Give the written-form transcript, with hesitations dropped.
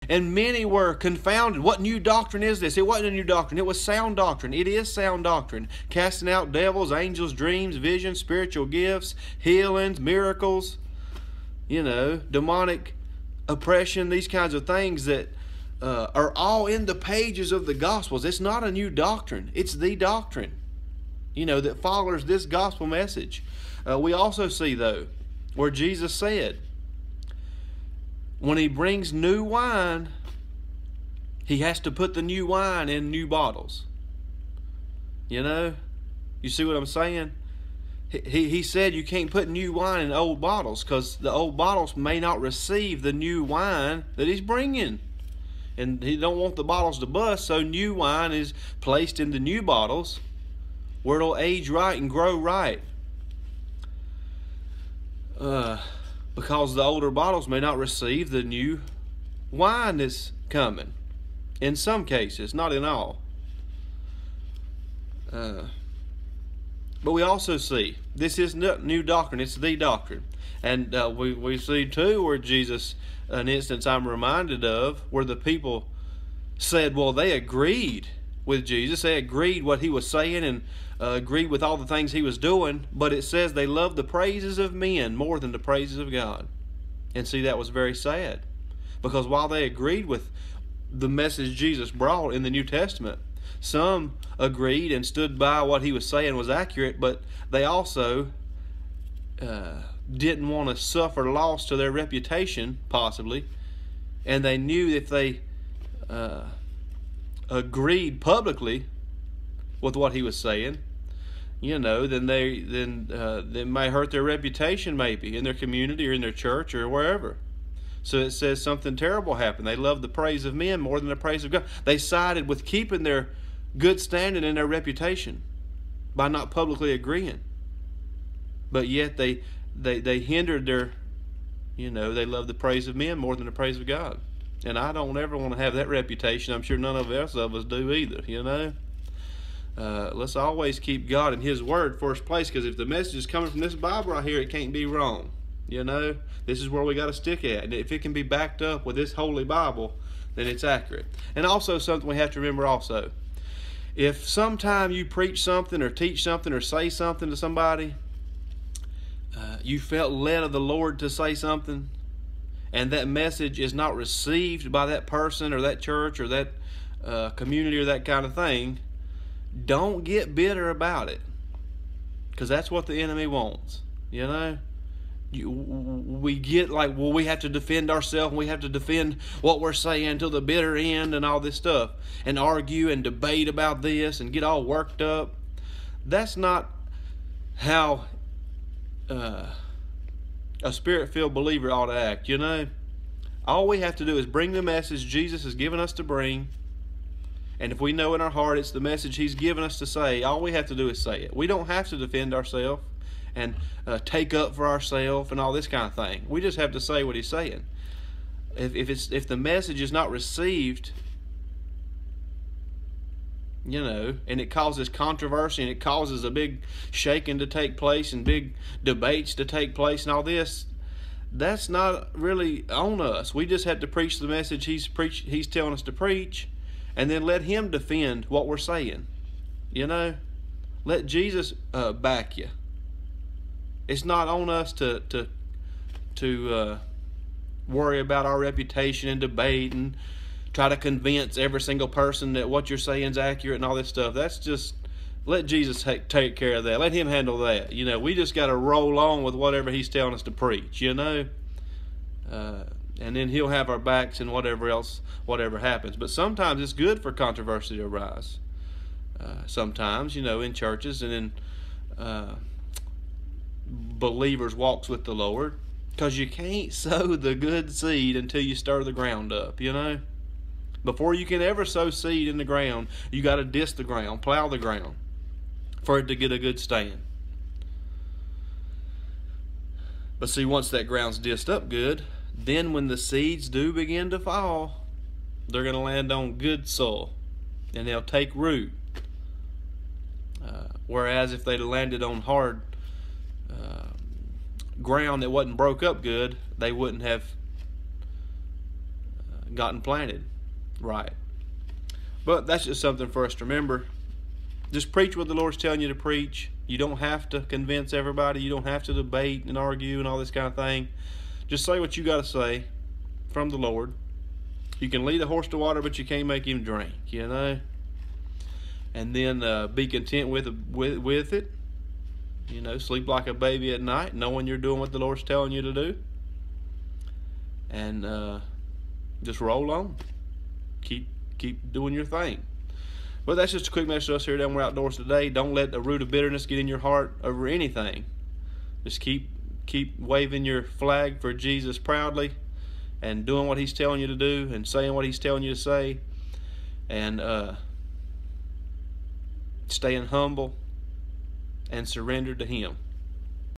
And many were confounded. What new doctrine is this? It wasn't a new doctrine. It was sound doctrine. It is sound doctrine. Casting out devils, angels, dreams, visions, spiritual gifts, healings, miracles, demonic oppression, these kinds of things that are all in the pages of the Gospels. It's not a new doctrine. It's the doctrine, that follows this gospel message. We also see, though, where Jesus said, when he brings new wine, he has to put the new wine in new bottles. You see what I'm saying? He said you can't put new wine in old bottles because the old bottles may not receive the new wine that he's bringing. And he don't want the bottles to bust, so new wine is placed in the new bottles where it'll age right and grow right. Because the older bottles may not receive the new wine that's coming. In some cases, not in all. But we also see, this is new doctrine, it's the doctrine. And we see too where Jesus, an instance I'm reminded of, where the people said, well, they agreed with Jesus. They agreed what he was saying and agreed with all the things he was doing, but it says they loved the praises of men more than the praises of God. And see, that was very sad, because while they agreed with the message Jesus brought in the New Testament, some agreed and stood by what he was saying was accurate, but they also didn't want to suffer loss to their reputation, possibly, and they knew if they agreed publicly with what he was saying, then they may hurt their reputation, maybe in their community or in their church or wherever. So it says something terrible happened. They loved the praise of men more than the praise of God. They sided with keeping their good standing and their reputation by not publicly agreeing. But yet they hindered their, they loved the praise of men more than the praise of God. And I don't ever want to have that reputation. I'm sure none of us do either, Let's always keep God and his word first place, because if the message is coming from this Bible right here, it can't be wrong. This is where we got to stick at. And if it can be backed up with this Holy Bible, then it's accurate. And also something we have to remember also. If sometime you preach something or teach something or say something to somebody, you felt led of the Lord to say something, and that message is not received by that person or that church or that community or that kind of thing, don't get bitter about it, because that's what the enemy wants. We get like, well, we have to defend ourselves, and we have to defend what we're saying till the bitter end and all this stuff, and argue and debate about this and get all worked up. That's not how a spirit-filled believer ought to act. All we have to do is bring the message Jesus has given us to bring, and if we know in our heart it's the message he's given us to say, all we have to do is say it. We don't have to defend ourselves and take up for ourselves and all this kind of thing. We just have to say what he's saying. If the message is not received, and it causes controversy and it causes a big shaking to take place and big debates to take place and all this, that's not really on us. We just have to preach the message he's telling us to preach, and then let him defend what we're saying. Let Jesus back you. It's not on us to worry about our reputation and debate and try to convince every single person that what you're saying is accurate and all this stuff. That's just, let Jesus take care of that. Let him handle that. We just got to roll on with whatever he's telling us to preach, and then he'll have our backs and whatever happens. But sometimes it's good for controversy to arise. Sometimes, in churches and in believers' walks with the Lord, because you can't sow the good seed until you stir the ground up. Before you can ever sow seed in the ground, you got to disc the ground, plow the ground, for it to get a good stand. But see, once that ground's disced up good, then when the seeds do begin to fall, they're going to land on good soil, and they'll take root. Whereas if they'd landed on hard ground that wasn't broke up good, they wouldn't have gotten planted right. But that's just something for us to remember. Just preach what the Lord's telling you to preach. You don't have to convince everybody. You don't have to debate and argue and all this kind of thing. Just say what you got to say from the Lord. You can lead a horse to water, but you can't make him drink, you know. And then be content with it. You know, sleep like a baby at night, knowing you're doing what the Lord's telling you to do. And just roll on. Keep doing your thing. But that's just a quick message to us here at We're Outdoors today. Don't let a root of bitterness get in your heart over anything. Just keep waving your flag for Jesus proudly, and doing what he's telling you to do, and saying what he's telling you to say, and staying humble and surrendered to him.